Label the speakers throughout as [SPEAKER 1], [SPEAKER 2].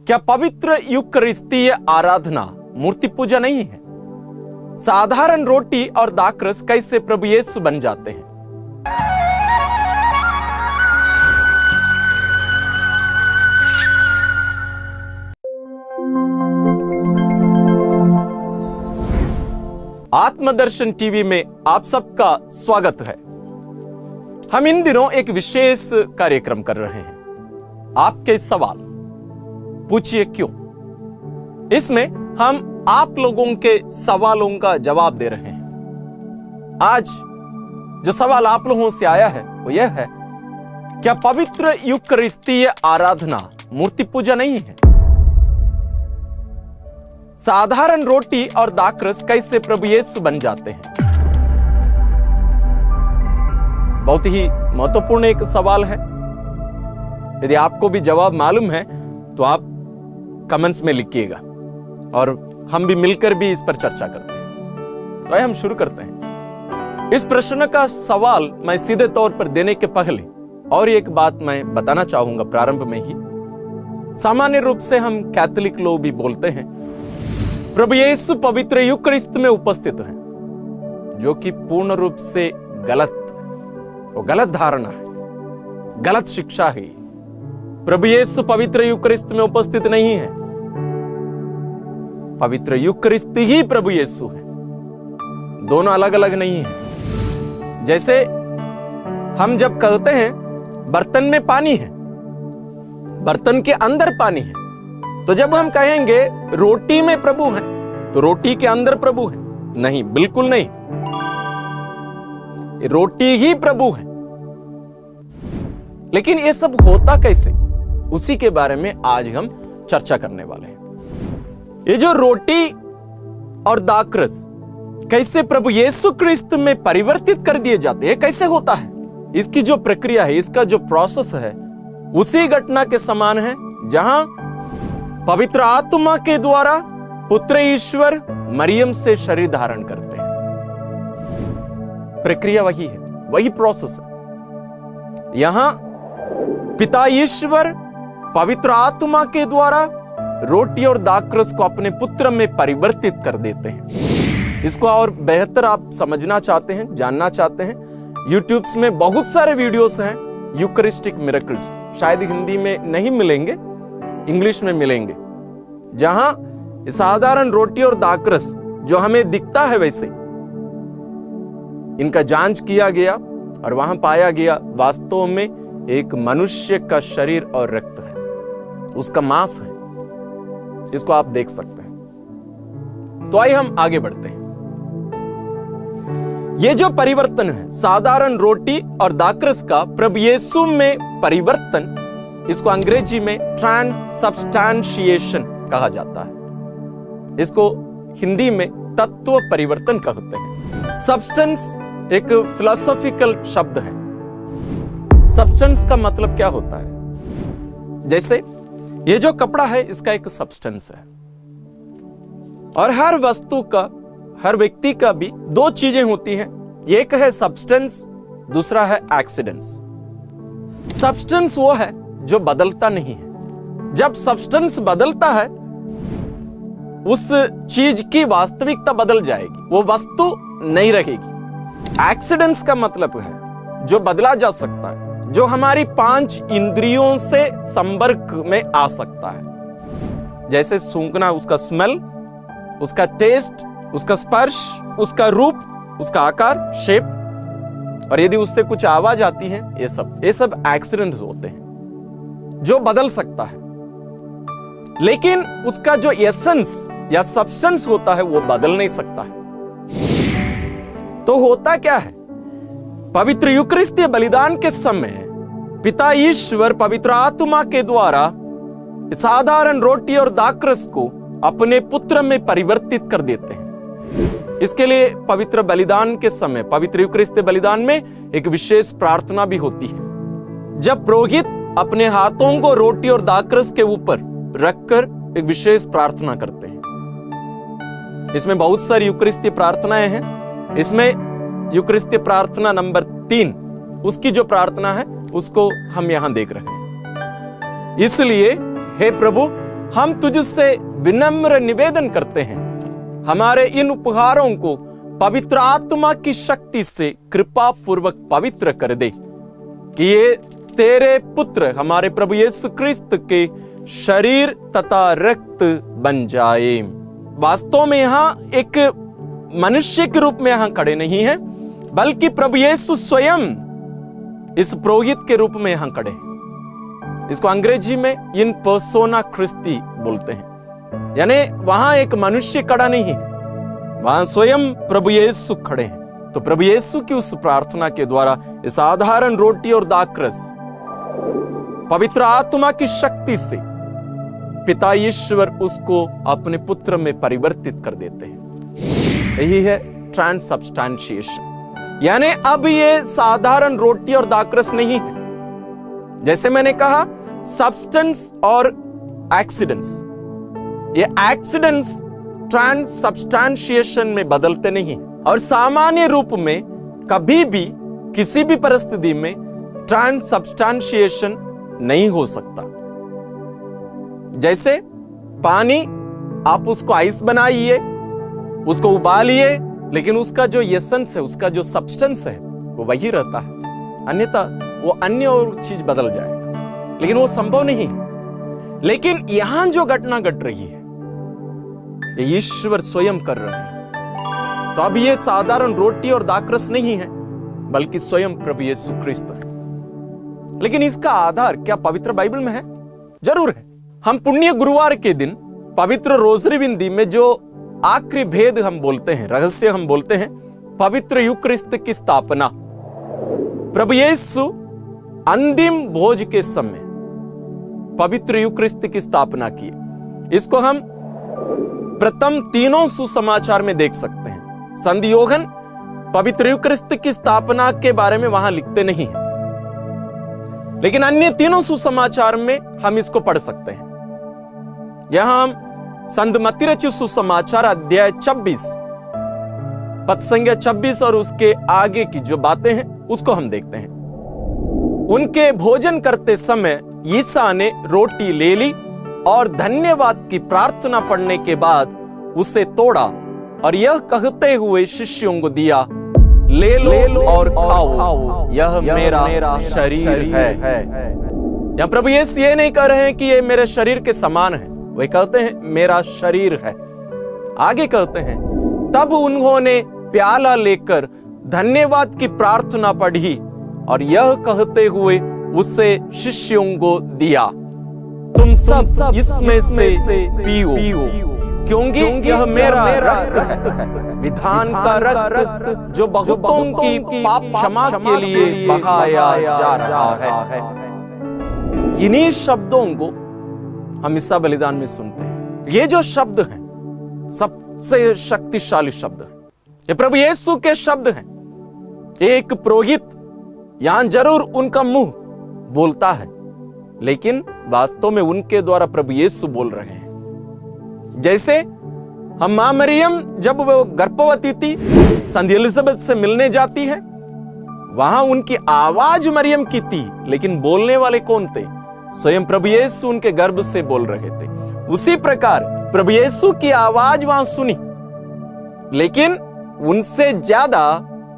[SPEAKER 1] क्या पवित्र यूकरिस्तीय आराधना मूर्ति पूजा नहीं है? साधारण रोटी और दाखरस कैसे प्रभु यीशु बन जाते हैं? आत्मदर्शन टीवी में आप सबका स्वागत है। हम इन दिनों एक विशेष कार्यक्रम कर रहे हैं, आपके सवाल पूछिए क्यों। इसमें हम आप लोगों के सवालों का जवाब दे रहे हैं। आज जो सवाल आप लोगों से आया है वो यह है, क्या पवित्र यूकरिस्तीय आराधना मूर्ति पूजा नहीं है? साधारण रोटी और दाखरस कैसे प्रभु यीशु बन जाते हैं? बहुत ही महत्वपूर्ण एक सवाल है। यदि आपको भी जवाब मालूम है तो आप कमेंट्स में लिखिएगा और हम भी मिलकर भी इस पर चर्चा करते हैं। तो आइए हम शुरू करते हैं। इस प्रश्न का सवाल मैं सीधे तौर पर देने के पहले और एक बात मैं बताना चाहूंगा प्रारंभ में ही। सामान्य रूप से हम कैथोलिक लोग भी बोलते हैं प्रभु यीशु पवित्र यूकरिस्त में उपस्थित हैं, जो कि पूर्ण रूप से गलत धारणा है, गलत शिक्षा है। प्रभु यीशु पवित्र यूकरिस्त में उपस्थित नहीं है। पवित्र यूकरिस्त ही प्रभु यीशु है, दोनों अलग अलग नहीं है। जैसे हम जब कहते हैं बर्तन में पानी है, बर्तन के अंदर पानी है, तो जब हम कहेंगे रोटी में प्रभु है तो रोटी के अंदर प्रभु है? नहीं, बिल्कुल नहीं। रोटी ही प्रभु है। लेकिन ये सब होता कैसे, उसी के बारे में आज हम चर्चा करने वाले हैं। ये जो रोटी और दाखरस कैसे प्रभु यीशु क्रिस्त में परिवर्तित कर दिए जाते हैं, कैसे होता है, इसकी जो प्रक्रिया है, इसका जो प्रोसेस है, उसी घटना के समान है जहां पवित्र आत्मा के द्वारा पुत्र ईश्वर मरियम से शरीर धारण करते हैं। प्रक्रिया वही है, वही प्रोसेस है। यहां पिता ईश्वर पवित्र आत्मा के द्वारा रोटी और दाखरस को अपने पुत्र में परिवर्तित कर देते हैं। इसको और बेहतर आप समझना चाहते हैं, जानना चाहते हैं, यूट्यूब में बहुत सारे वीडियोस हैं यूकरिस्टिक मिरेकल्स, शायद हिंदी में नहीं मिलेंगे, इंग्लिश में मिलेंगे, जहां साधारण रोटी और दाखरस जो हमें दिखता है वैसे इनका जांच किया गया और वहां पाया गया वास्तव में एक मनुष्य का शरीर और रक्त है, उसका मांस है। इसको आप देख सकते हैं। तो आइए हम आगे बढ़ते हैं। ये जो परिवर्तन है साधारण रोटी और दाखरस का प्रभु यीशु में परिवर्तन, इसको अंग्रेजी में ट्रांसब्स्टेंशिएशन कहा जाता है। इसको हिंदी में तत्व परिवर्तन कहते हैं। सब्सटेंस एक फिलोसॉफिकल शब्द है। सब्सटेंस का मतलब क्या होता है? जैसे ये जो कपड़ा है इसका एक सब्सटेंस है, और हर वस्तु का, हर व्यक्ति का भी दो चीजें होती हैं, एक है सब्सटेंस, दूसरा है एक्सीडेंट्स। सब्सटेंस वो है जो बदलता नहीं है। जब सब्सटेंस बदलता है उस चीज की वास्तविकता बदल जाएगी, वो वस्तु नहीं रहेगी। एक्सीडेंट्स का मतलब है जो बदला जा सकता है, जो हमारी 5 इंद्रियों से संपर्क में आ सकता है। जैसे सूंघना, उसका स्मेल, उसका टेस्ट, उसका स्पर्श, उसका रूप, उसका आकार, शेप, और यदि उससे कुछ आवाज आती है, ये सब एक्सीडेंट्स होते हैं जो बदल सकता है। लेकिन उसका जो एसेंस या सब्सटेंस होता है वो बदल नहीं सकता है। तो होता क्या है? पवित्र यूकरिस्तीय बलिदान के समय पिता ईश्वर पवित्र आत्मा के द्वारा साधारण रोटी और दाखरस को अपने पुत्र में परिवर्तित कर देते हैं। इसके लिए पवित्र बलिदान के समय, पवित्र यूकरिस्तीय बलिदान में एक विशेष प्रार्थना भी होती है, जब पुरोहित अपने हाथों को रोटी और दाखरस के ऊपर रखकर एक विशेष प्रार्थना करते हैं। इसमें बहुत सारी यूकरिस्तीय प्रार्थनाएं हैं। इसमें यूकरिस्तीय प्रार्थना नंबर 3, उसकी जो प्रार्थना है उसको हम यहां देख रहे हैं। इसलिए हे प्रभु, हम तुझसे विनम्र निवेदन करते हैं, हमारे इन उपहारों को पवित्र आत्मा की शक्ति से कृपा पूर्वक पवित्र कर दे, कि ये तेरे पुत्र हमारे प्रभु यीशु क्रिस्त के शरीर तथा रक्त बन जाए। वास्तव में यहां एक मनुष्य के रूप में यहां खड़े नहीं हैं, बल्कि प्रभु यीशु स्वयं इस पुरोहित के रूप में यहां खड़े हैं। इसको अंग्रेजी में इन पर्सोना क्रिस्टी बोलते हैं, यानी वहां एक मनुष्य खड़ा नहीं है, वहां स्वयं प्रभु यीशु खड़े हैं। तो प्रभु यीशु की उस प्रार्थना के द्वारा इस साधारण रोटी और दाखरस पवित्र आत्मा की शक्ति से पिता ईश्वर उसको अपने पुत्र में परिवर्तित कर देते हैं। यही है ट्रांससब्स्टेंशिएशन। यानी अब ये साधारण रोटी और दाखरस नहीं है। जैसे मैंने कहा, सब्सटेंस और एक्सीडेंट्स, ये एक्सीडेंट्स ट्रांससब्स्टेंशिएशन में बदलते नहीं, और सामान्य रूप में कभी भी किसी भी परिस्थिति में ट्रांससब्स्टेंशिएशन नहीं हो सकता। जैसे पानी, आप उसको आइस बनाइए, उसको उबालिए, लेकिन उसका जो एसेंस है, उसका जो सब्सटेंस है, वो वही रहता है, अन्यथा वो अन्य और चीज बदल जाएगा, लेकिन वो संभव नहीं है। लेकिन यहां जो घटना घट रही है, ये ईश्वर स्वयं कर रहे हैं। तो अब ये साधारण रोटी और दाखरस नहीं है, बल्कि स्वयं प्रभु यीशु क्रिस्त है। लेकिन इसका आधार क्या पवित्र बाइबल में है? जरूर है। हम पुण्य गुरुवार के दिन पवित्र रोजरी विंदी में जो आखिरी भेद हम बोलते हैं, रहस्य हम बोलते हैं, पवित्र यूकरिस्त की स्थापना, प्रभु यीशु अंतिम भोज के समय पवित्र यूकरिस्त की स्थापना की। इसको हम प्रथम तीनों सुसमाचार में देख सकते हैं। संत यूहन्ना पवित्र यूकरिस्त की स्थापना के बारे में वहां लिखते नहीं है, लेकिन अन्य तीनों सुसमाचार में हम इसको पढ़ सकते हैं। यहां हम संत मत्ती रचित सुसमाचार अध्याय 26 पद संख्या 26 और उसके आगे की जो बातें हैं उसको हम देखते हैं। उनके भोजन करते समय यीशु ने रोटी ले ली और धन्यवाद की प्रार्थना पढ़ने के बाद उसे तोड़ा और यह कहते हुए शिष्यों को दिया, ले लो और खाओ, यह मेरा शरीर है। यहां प्रभु यीशु ये नहीं कह रहे हैं कि ये मेरे शरीर के समान है, वे कहते हैं मेरा शरीर है। आगे कहते हैं, तब उन्होंने प्याला लेकर धन्यवाद की प्रार्थना पढ़ी और यह कहते हुए उसे शिष्यों को दिया, तुम सब इसमें से पियो, क्योंकि यह मेरा रक्त है, विधान का रक्त जो बहुतों की पाप क्षमा के लिए बहाया जा रहा है। इन्हीं शब्दों को हम ईसा बलिदान में सुनते हैं। ये जो शब्द हैं सबसे शक्तिशाली शब्द है, ये प्रभु यीशु के शब्द हैं। एक पुरोहित यहां जरूर उनका मुंह बोलता है, लेकिन वास्तव में उनके द्वारा प्रभु यीशु बोल रहे हैं। जैसे हम मां मरियम जब वो गर्भवती थी, संत एलिजाबेथ से मिलने जाती है, वहां उनकी आवाज मरियम की थी, लेकिन बोलने वाले कौन थे? स्वयं प्रभु यीशु उनके गर्भ से बोल रहे थे। उसी प्रकार प्रभु यीशु की आवाज वहां सुनी, लेकिन उनसे ज्यादा,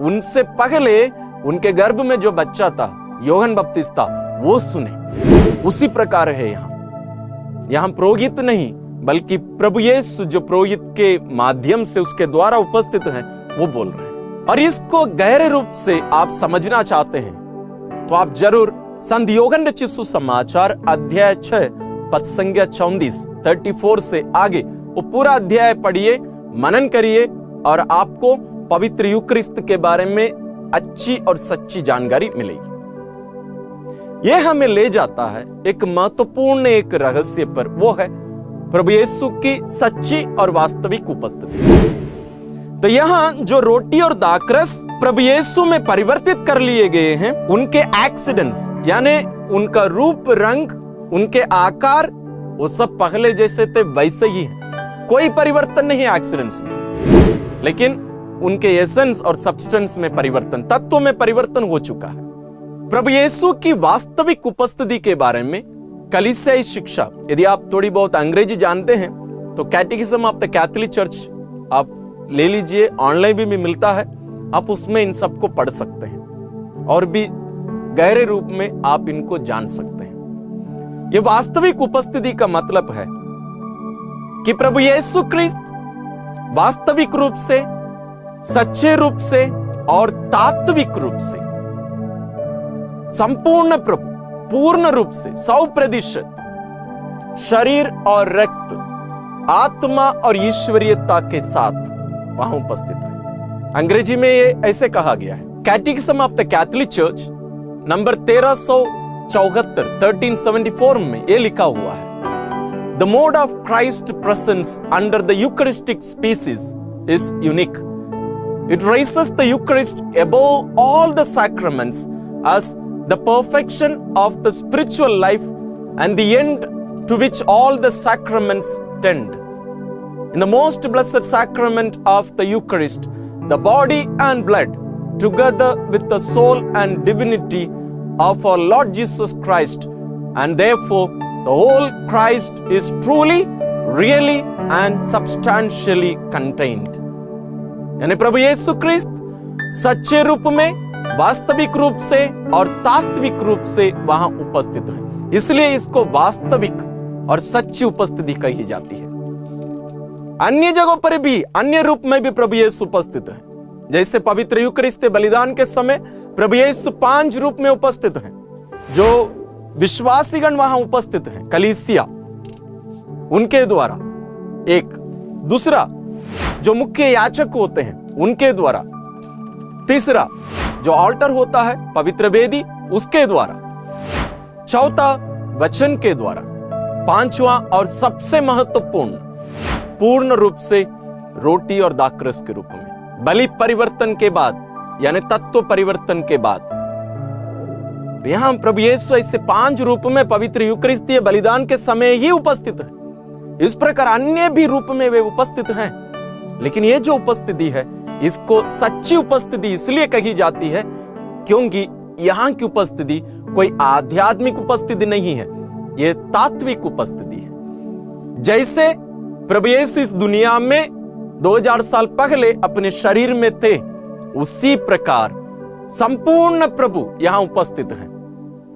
[SPEAKER 1] उनसे पहले उनके गर्भ में जो बच्चा था, यूहन्ना बपतिस्ता, वो सुने। उसी प्रकार है यहां पुरोहित नहीं, बल्कि प्रभु यीशु जो पुरोहित के माध्यम से उसके द्वारा उपस्थित हैं, वो बोल रहे हैं। और इसको गहरे रूप से आप समझना चाहते हैं तो आप जरूर संत यूहन्ना रचित सुसमाचार अध्याय 6 पद संख्या 34 से आगे वो पूरा अध्याय पढ़िए, मनन करिए, और आपको पवित्र यूकरिस्त के बारे में अच्छी और सच्ची जानकारी मिलेगी। यह हमें ले जाता है एक महत्वपूर्ण एक रहस्य पर, वो है प्रभु यीशु की सच्ची और वास्तविक उपस्थिति। तो यहां जो रोटी और दाखरस प्रभु यीशु में परिवर्तित कर लिए गए हैं, उनके एक्सीडेंट्स यानी उनका रूप, रंग, उनके आकार, वो सब पहले जैसे थे वैसे ही है, कोई परिवर्तन नहीं है एक्सीडेंट्स में। लेकिन उनके एसेंस और सब्सटेंस में परिवर्तन, तत्व में परिवर्तन हो चुका है। प्रभु यीशु की वास्तविक उपस्थिति के बारे में कलीसियाई शिक्षा, यदि आप थोड़ी बहुत अंग्रेजी जानते हैं तो कैटेकिज्म ऑफ द कैथोलिक चर्च आप ले लीजिए, ऑनलाइन भी मिलता है, आप उसमें इन सबको पढ़ सकते हैं और भी गहरे रूप में आप इनको जान सकते हैं। यह वास्तविक उपस्थिति का मतलब है कि प्रभु यीशु क्रिस्त वास्तविक रूप से, सच्चे रूप से और तात्विक रूप से संपूर्ण प्रभु पूर्ण रूप से 100% शरीर और रक्त, आत्मा और ईश्वरीयता के साथ वहां उपस्थित है। अंग्रेजी में ये ऐसे कहा गया है, Catechism of the Catholic Church number 1374 में ये लिखा हुआ है, the mode of Christ presence under the Eucharistic species is unique. It raises the Eucharist above all the sacraments as the perfection of the spiritual life and the end to which all the sacraments tend. In the most blessed sacrament of the Eucharist, the body and blood, together with the soul and divinity of our Lord Jesus Christ, and therefore the whole Christ is truly, really and substantially contained. यानी प्रभु यीशु क्रिस्त सच्चे रूप में, वास्तविक रूप से और तात्विक रूप से वहां उपस्थित है, इसलिए इसको वास्तविक और सच्ची उपस्थिति कही जाती है। अन्य जगहों पर भी, अन्य रूप में भी प्रभु यीशु उपस्थित है। जैसे पवित्र यूकरिस्त बलिदान के समय प्रभु यीशु 5 रूप में उपस्थित हैं, जो विश्वासीगण वहां उपस्थित हैं, कलीसिया उनके द्वारा, एक दूसरा जो मुख्य याचक होते हैं उनके द्वारा, तीसरा जो ऑल्टर होता है पवित्र वेदी उसके द्वारा, चौथा वचन के द्वारा, पांचवा और सबसे महत्वपूर्ण पूर्ण रूप से रोटी और दाखरस के रूप में बलि परिवर्तन के बाद, यानी तत्व परिवर्तन के बाद। यहां प्रभु यीशु ऐसे 5 रूप में पवित्र यूकरिस्तीय बलिदान के समय ही उपस्थित है। इस प्रकार अन्य भी रूप में वे उपस्थित हैं, लेकिन ये जो उपस्थिति है इसको सच्ची उपस्थिति इसलिए कही जाती है क्योंकि यहां की उपस्थिति कोई आध्यात्मिक उपस्थिति नहीं है, ये तात्विक उपस्थिति है। जैसे प्रभु यीशु इस दुनिया में 2000 साल पहले अपने शरीर में थे, उसी प्रकार संपूर्ण प्रभु यहां उपस्थित हैं,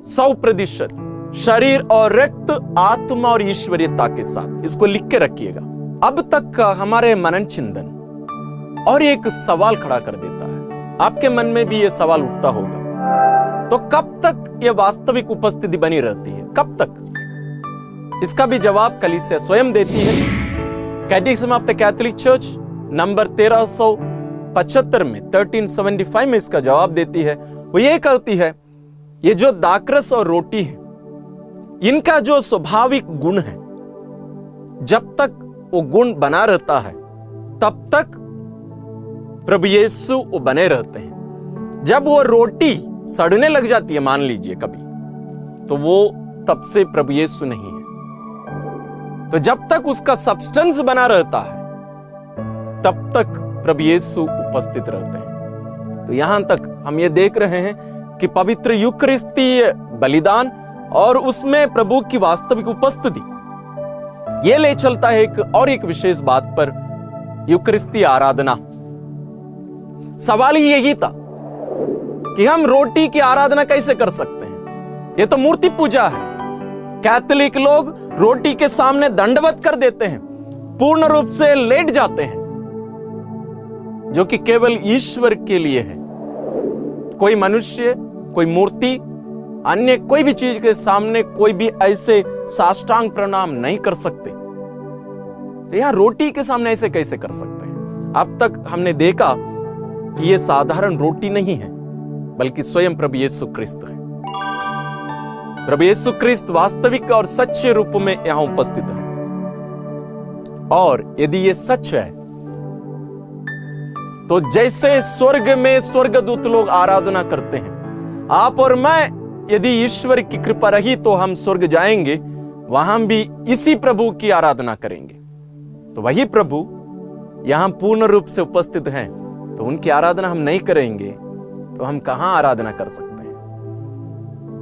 [SPEAKER 1] 100% शरीर और रक्त, आत्मा और ईश्वरीयता के साथ। इसको लिख के रखिएगा। अब तक का हमारे मनन चिंतन और एक सवाल खड़ा कर देता है, आपके मन में भी यह सवाल उठता होगा, तो कब तक यह वास्तविक उपस्थिति बनी रहती है, कब तक? इसका भी जवाब कलीसिया स्वयं देती है। Catechism of the Catholic Church number 1375 में 1375 में इसका जवाब देती है। वो ये कहती है, ये जो दाखरस और रोटी है इनका जो स्वाभाविक गुण है, जब तक वो गुण बना रहता है तब तक प्रभु यीशु वो बने रहते हैं। जब वो रोटी सड़ने लग जाती है, मान लीजिए कभी, तो वो तब से प्रभु यीशु नहीं है। तो जब तक उसका सब्सटेंस बना रहता है तब तक प्रभु यीशु उपस्थित रहते हैं। तो यहां तक हम ये देख रहे हैं कि पवित्र यूकरिस्तीय बलिदान और उसमें प्रभु की वास्तविक उपस्थिति ये ले चलता है एक विशेष बात पर, यूकरिस्तीय आराधना। सवाल ही यही था कि हम रोटी की आराधना कैसे कर सकते हैं, ये तो मूर्ति पूजा है। कैथोलिक लोग रोटी के सामने दंडवत कर देते हैं, पूर्ण रूप से लेट जाते हैं, जो कि केवल ईश्वर के लिए है। कोई मनुष्य, कोई मूर्ति, अन्य कोई भी चीज के सामने कोई भी ऐसे साष्टांग प्रणाम नहीं कर सकते। तो यहां रोटी के सामने ऐसे कैसे कर सकते हैं? अब तक हमने देखा कि यह साधारण रोटी नहीं है, बल्कि स्वयं प्रभु यीशु क्रिस्त है। प्रभु यीशु क्रिस्त वास्तविक और सच्चे रूप में यहां उपस्थित है। और यदि ये सच है तो जैसे स्वर्ग में स्वर्गदूत लोग आराधना करते हैं, आप और मैं यदि ईश्वर की कृपा रही तो हम स्वर्ग जाएंगे, वहां भी इसी प्रभु की आराधना करेंगे। तो वही प्रभु यहां पूर्ण रूप से उपस्थित हैं, तो उनकी आराधना हम नहीं करेंगे तो हम कहां आराधना कर सकते हैं?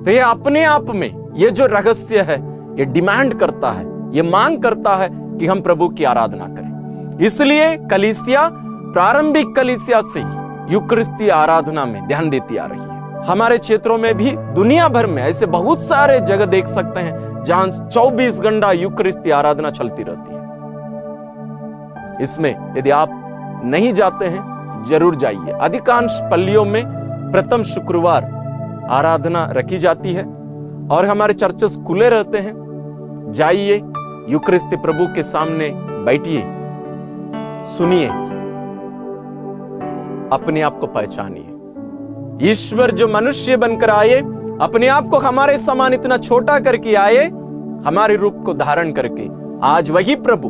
[SPEAKER 1] तो ये अपने आप में ये जो रहस्य है ये डिमांड करता है, ये मांग करता है कि हम प्रभु की आराधना करें। इसलिए कलीसिया प्रारंभिक कलीसिया से ही यूकरिस्ती आराधना में ध्यान देती आ रही है। हमारे क्षेत्रों में भी दुनिया भर में ऐसे बहुत सारे जगह देख सकते हैं जहां 24 घंटा यूकरिस्ती आराधना चलती रहती है। इसमें यदि आप नहीं जाते हैं, जरूर जाइए। अधिकांश पल्लियों में प्रथम शुक्रवार आराधना रखी जाती है और हमारे चर्चेस खुले रहते हैं। जाइए, यूकरिस्ती प्रभु के सामने बैठिए, सुनिए, अपने आप को पहचानिए। ईश्वर जो मनुष्य बनकर आए, अपने आप को हमारे समान इतना छोटा करके आए, हमारे रूप को धारण करके आज वही प्रभु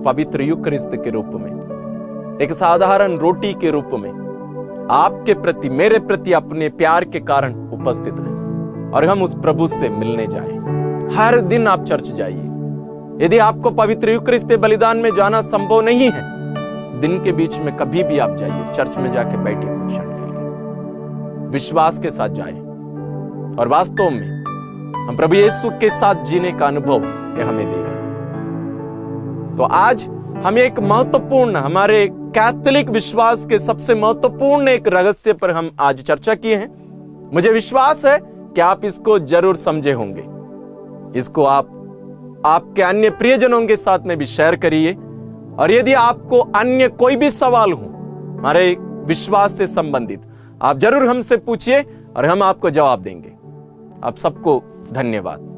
[SPEAKER 1] पवित्र यूकरिस्त के रूप में, एक साधारण रोटी के रूप में आपके प्रति, मेरे प्रति अपने प्यार के कारण उपस्थित है और हम उस प्रभु से मिलने जाएं। हर दिन आप चर्च जाइए। यदि आपको पवित्र यूकरिस्त बलिदान में जाना संभव नहीं है, दिन के बीच में कभी भी आप जाइए, चर्च में जाके बैठिए कुछ क्षण के लिए, विश्वास के साथ जाए और वास्तव में हम प्रभु यीशु के साथ जीने का अनुभव यह हमें देगा। तो आज हम एक महत्वपूर्ण, हमारे कैथोलिक विश्वास के सबसे महत्वपूर्ण एक रहस्य पर हम आज चर्चा किए हैं। मुझे विश्वास है कि आप इसको जरूर समझे होंगे। इसको आप आपके अन्य प्रियजनों के साथ में भी शेयर करिए और यदि आपको अन्य कोई भी सवाल हो हमारे विश्वास से संबंधित, आप जरूर हमसे पूछिए और हम आपको जवाब देंगे। आप सबको धन्यवाद।